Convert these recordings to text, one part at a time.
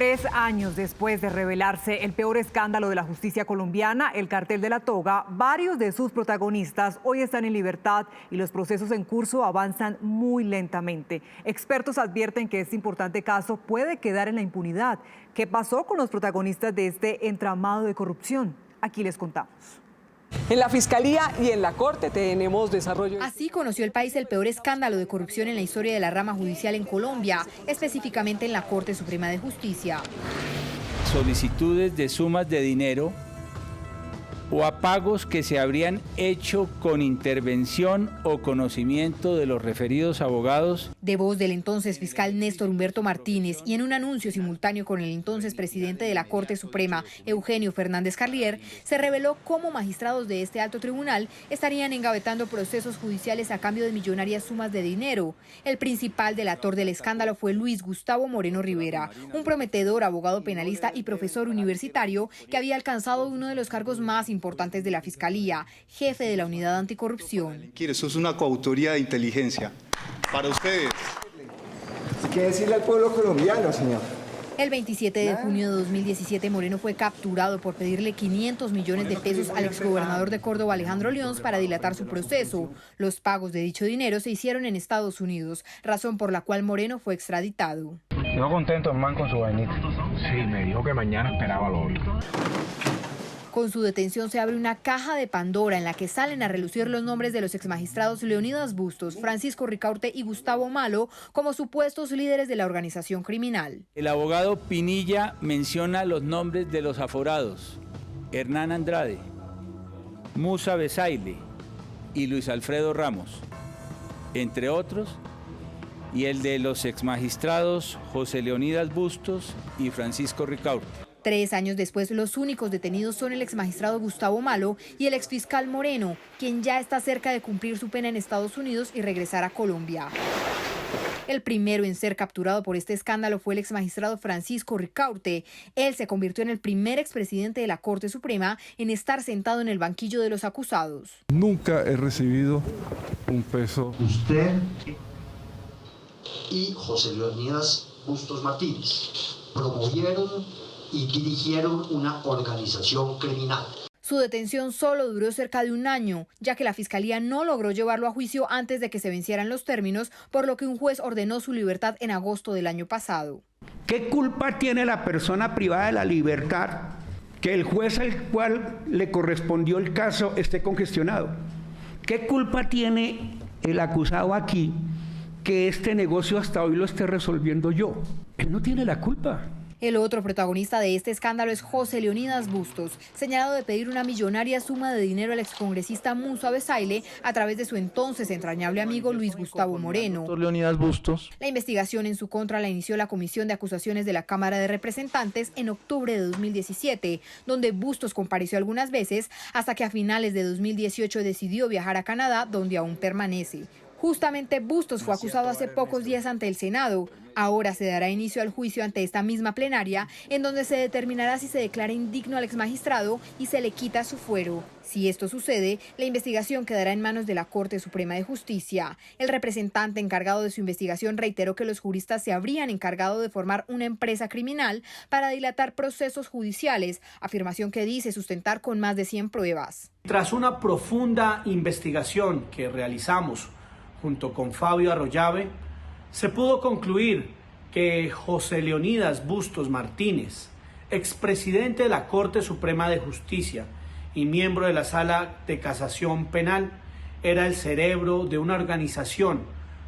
3 años después de revelarse el peor escándalo de la justicia colombiana, el cartel de la toga, varios de sus protagonistas hoy están en libertad y los procesos en curso avanzan muy lentamente. Expertos advierten que este importante caso puede quedar en la impunidad. ¿Qué pasó con los protagonistas de este entramado de corrupción? Aquí les contamos. En la Fiscalía y en la Corte tenemos desarrollo. Así conoció el país el peor escándalo de corrupción en la historia de la rama judicial en Colombia, específicamente en la Corte Suprema de Justicia. Solicitudes de sumas de dinero o a pagos que se habrían hecho con intervención o conocimiento de los referidos abogados. De voz del entonces fiscal Néstor Humberto Martínez y en un anuncio simultáneo con el entonces presidente de la Corte Suprema, Eugenio Fernández Carlier, se reveló cómo magistrados de este alto tribunal estarían engavetando procesos judiciales a cambio de millonarias sumas de dinero. El principal delator del escándalo fue Luis Gustavo Moreno Rivera, un prometedor abogado penalista y profesor universitario que había alcanzado uno de los cargos más importantes de la Fiscalía, jefe de la Unidad Anticorrupción. Eso es una coautoría de inteligencia para ustedes. ¿Qué decirle al pueblo colombiano, señor? El 27 de junio de 2017, Moreno fue capturado por pedirle 500 millones de pesos al exgobernador de Córdoba, Alejandro León, para dilatar su proceso. Los pagos de dicho dinero se hicieron en Estados Unidos, razón por la cual Moreno fue extraditado. Quedó contento, hermano, con su vainita. Sí, me dijo que mañana esperaba lo otro. Con su detención se abre una caja de Pandora en la que salen a relucir los nombres de los exmagistrados Leonidas Bustos, Francisco Ricaurte y Gustavo Malo como supuestos líderes de la organización criminal. El abogado Pinilla menciona los nombres de los aforados: Hernán Andrade, Musa Besaile y Luis Alfredo Ramos, entre otros, y el de los exmagistrados José Leonidas Bustos y Francisco Ricaurte. 3 años después, los únicos detenidos son el exmagistrado Gustavo Malo y el exfiscal Moreno, quien ya está cerca de cumplir su pena en Estados Unidos y regresar a Colombia. El primero en ser capturado por este escándalo fue el exmagistrado Francisco Ricaurte. Él se convirtió en el primer expresidente de la Corte Suprema en estar sentado en el banquillo de los acusados. Nunca he recibido un peso. Usted y José Leonidas Bustos Martínez promovieron y dirigieron una organización criminal. Su detención solo duró cerca de 1 año, ya que la Fiscalía no logró llevarlo a juicio antes de que se vencieran los términos, por lo que un juez ordenó su libertad en agosto del año pasado. ¿Qué culpa tiene la persona privada de la libertad que el juez al cual le correspondió el caso esté congestionado? ¿Qué culpa tiene el acusado aquí que este negocio hasta hoy lo esté resolviendo yo? Él no tiene la culpa. El otro protagonista de este escándalo es José Leonidas Bustos, señalado de pedir una millonaria suma de dinero al excongresista Musa Besaile a través de su entonces entrañable amigo Luis Gustavo Moreno. Leonidas Bustos. La investigación en su contra la inició la Comisión de Acusaciones de la Cámara de Representantes en octubre de 2017, donde Bustos compareció algunas veces hasta que a finales de 2018 decidió viajar a Canadá, donde aún permanece. Justamente Bustos fue acusado hace pocos días ante el Senado. Ahora se dará inicio al juicio ante esta misma plenaria, en donde se determinará si se declara indigno al exmagistrado y se le quita su fuero. Si esto sucede, la investigación quedará en manos de la Corte Suprema de Justicia. El representante encargado de su investigación reiteró que los juristas se habrían encargado de formar una empresa criminal para dilatar procesos judiciales, afirmación que dice sustentar con más de 100 pruebas. Tras una profunda investigación que realizamos junto con Fabio Arroyave, se pudo concluir que José Leonidas Bustos Martínez, expresidente de la Corte Suprema de Justicia y miembro de la Sala de Casación Penal, era el cerebro de una organización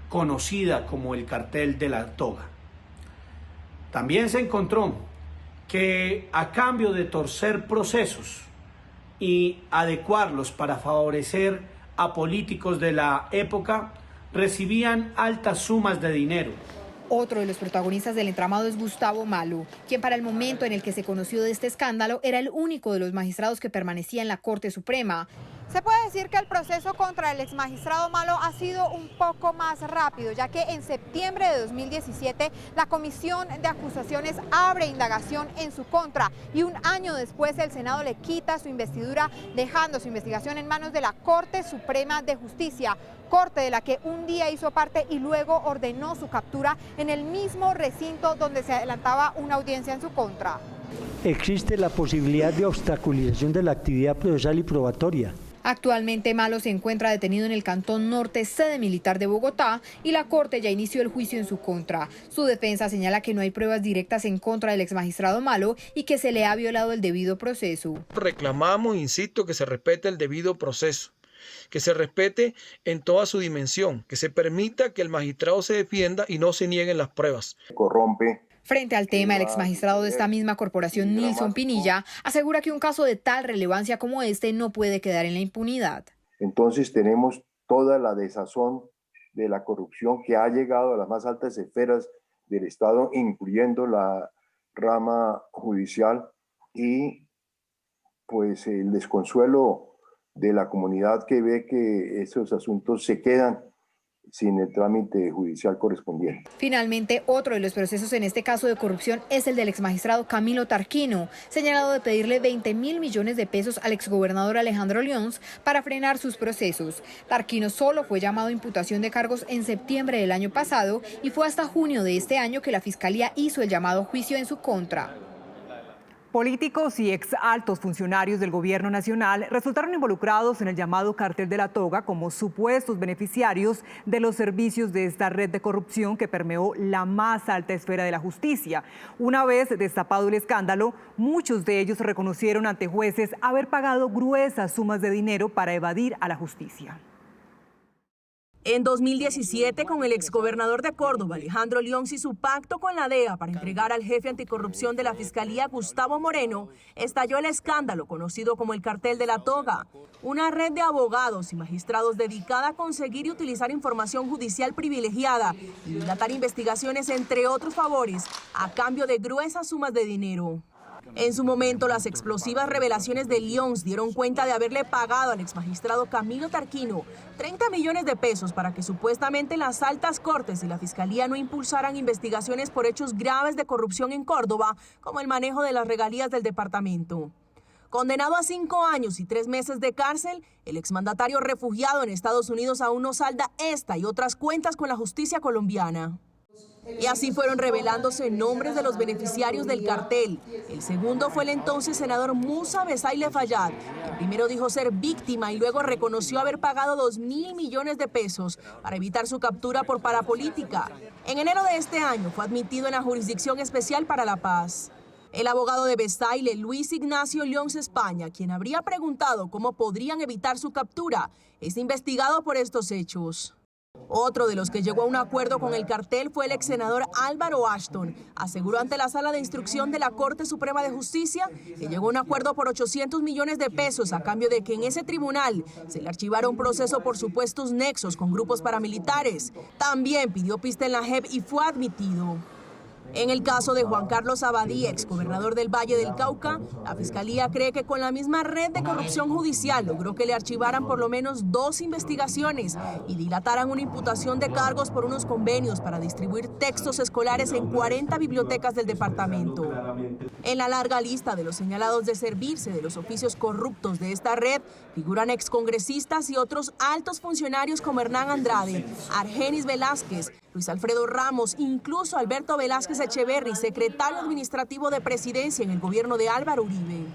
conocida como el Cartel de la Toga. También se encontró que a cambio de torcer procesos y adecuarlos para favorecer a políticos de la época, recibían altas sumas de dinero. Otro de los protagonistas del entramado es Gustavo Malo, quien para el momento en el que se conoció de este escándalo era el único de los magistrados que permanecía en la Corte Suprema. Se puede decir que el proceso contra el exmagistrado Malo ha sido un poco más rápido, ya que en septiembre de 2017 la Comisión de Acusaciones abre indagación en su contra y un año después el Senado le quita su investidura, dejando su investigación en manos de la Corte Suprema de Justicia, Corte de la que un día hizo parte y luego ordenó su captura en el mismo recinto donde se adelantaba una audiencia en su contra. Existe la posibilidad de obstaculización de la actividad procesal y probatoria. Actualmente Malo se encuentra detenido en el Cantón Norte, sede militar de Bogotá, y la Corte ya inició el juicio en su contra. Su defensa señala que no hay pruebas directas en contra del exmagistrado Malo y que se le ha violado el debido proceso. Reclamamos, insisto, que se respete el debido proceso, que se respete en toda su dimensión, que se permita que el magistrado se defienda y no se nieguen las pruebas. Corrompe. Frente al tema, el exmagistrado de esta misma corporación, Nilson Pinilla, asegura que un caso de tal relevancia como este no puede quedar en la impunidad. Entonces tenemos toda la desazón de la corrupción que ha llegado a las más altas esferas del Estado, incluyendo la rama judicial, y pues el desconsuelo de la comunidad que ve que esos asuntos se quedan sin el trámite judicial correspondiente. Finalmente, otro de los procesos en este caso de corrupción es el del exmagistrado Camilo Tarquino, señalado de pedirle 20.000 millones de pesos al exgobernador Alejandro Lyons para frenar sus procesos. Tarquino solo fue llamado a imputación de cargos en septiembre del año pasado y fue hasta junio de este año que la Fiscalía hizo el llamado a juicio en su contra. Políticos y ex altos funcionarios del gobierno nacional resultaron involucrados en el llamado Cartel de la Toga como supuestos beneficiarios de los servicios de esta red de corrupción que permeó la más alta esfera de la justicia. Una vez destapado el escándalo, muchos de ellos reconocieron ante jueces haber pagado gruesas sumas de dinero para evadir a la justicia. En 2017, con el exgobernador de Córdoba, Alejandro Lyons, y su pacto con la DEA para entregar al jefe anticorrupción de la Fiscalía, Gustavo Moreno, estalló el escándalo conocido como el Cartel de la Toga, una red de abogados y magistrados dedicada a conseguir y utilizar información judicial privilegiada y dilatar investigaciones, entre otros favores, a cambio de gruesas sumas de dinero. En su momento, las explosivas revelaciones de Lyons dieron cuenta de haberle pagado al exmagistrado Camilo Tarquino 30 millones de pesos para que supuestamente las altas cortes y la Fiscalía no impulsaran investigaciones por hechos graves de corrupción en Córdoba, como el manejo de las regalías del departamento. Condenado a 5 años y 3 meses de cárcel, el exmandatario refugiado en Estados Unidos aún no salda esta y otras cuentas con la justicia colombiana. Y así fueron revelándose nombres de los beneficiarios del cartel. El segundo fue el entonces senador Musa Besaile Fayad, que primero dijo ser víctima y luego reconoció haber pagado 2.000 millones de pesos para evitar su captura por parapolítica. En enero de este año fue admitido en la Jurisdicción Especial para la Paz. El abogado de Besaile, Luis Ignacio Lyons España, quien habría preguntado cómo podrían evitar su captura, es investigado por estos hechos. Otro de los que llegó a un acuerdo con el cartel fue el ex senador Álvaro Ashton. Aseguró ante la Sala de Instrucción de la Corte Suprema de Justicia que llegó a un acuerdo por 800 millones de pesos a cambio de que en ese tribunal se le archivara un proceso por supuestos nexos con grupos paramilitares. También pidió pista en la JEP y fue admitido. En el caso de Juan Carlos Abadía, exgobernador del Valle del Cauca, la Fiscalía cree que con la misma red de corrupción judicial logró que le archivaran por lo menos 2 investigaciones y dilataran una imputación de cargos por unos convenios para distribuir textos escolares en 40 bibliotecas del departamento. En la larga lista de los señalados de servirse de los oficios corruptos de esta red figuran excongresistas y otros altos funcionarios como Hernán Andrade, Argenis Velázquez, Luis Alfredo Ramos, incluso Alberto Velázquez Echeverri, secretario administrativo de Presidencia en el gobierno de Álvaro Uribe.